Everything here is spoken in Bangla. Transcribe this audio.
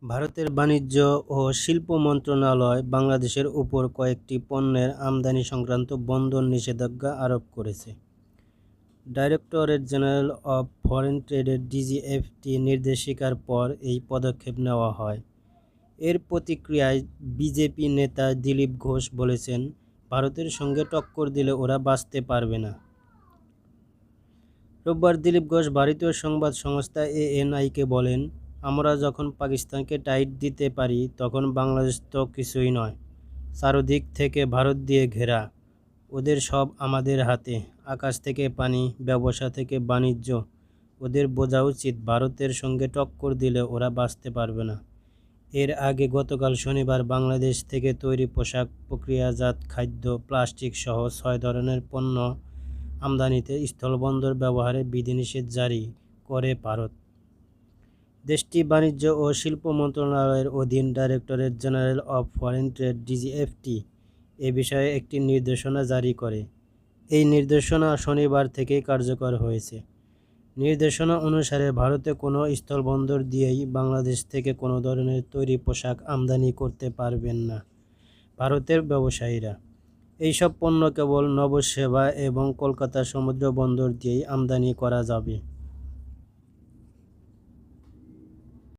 ভারতের বাণিজ্য ও শিল্প মন্ত্রণালয় বাংলাদেশের উপর কয়েকটি পণ্যের আমদানি সংক্রান্ত বন্দর নিষেধাজ্ঞা আরোপ করেছে। ডাইরেক্টরেট জেনারেল অব ফরেন ট্রেডের ডিজিএফটি নির্দেশিকার পর এই পদক্ষেপ নেওয়া হয়। এর প্রতিক্রিয়ায় বিজেপি নেতা দিলীপ ঘোষ বলেছেন, ভারতের সঙ্গে টক্কর দিলে ওরা বাঁচতে পারবে না। রোববার দিলীপ ঘোষ ভারতীয় সংবাদ সংস্থা এএনআইকে বলেন, আমরা যখন পাকিস্তানকে টাইট দিতে পারি তখন বাংলাদেশ তো কিছুই নয়। চারদিক থেকে ভারত দিয়ে ঘেরা, ওদের সব আমাদের হাতে। আকাশ থেকে পানি, ব্যবসা থেকে বাণিজ্য। ওদের বোঝা উচিত ভারতের সঙ্গে টক্কর দিলে ওরা বাঁচতে পারবে না। এর আগে গতকাল শনিবার বাংলাদেশ থেকে তৈরি পোশাক, প্রক্রিয়াজাত খাদ্য, প্লাস্টিক সহ 6 ধরনের পণ্য আমদানিতে স্থলবন্দর ব্যবহারে বিধিনিষেধ জারি করে ভারত। দেশটি বাণিজ্য ও শিল্প মন্ত্রণালয়ের অধীন directorate general of foreign trade DGFT এ বিষয়ে একটি নির্দেশনা জারি করে। এই নির্দেশনা শনিবার থেকেই কার্যকর হয়েছে। নির্দেশনা অনুসারে ভারতে কোনো স্থলবন্দর দিয়েই বাংলাদেশ থেকে কোনো ধরনের তৈরি পোশাক আমদানি করতে পারবেন না ভারতের ব্যবসায়ীরা। এইসব পণ্য কেবল নবসেবা এবং কলকাতা সমুদ্র বন্দর দিয়েই আমদানি করা যাবে।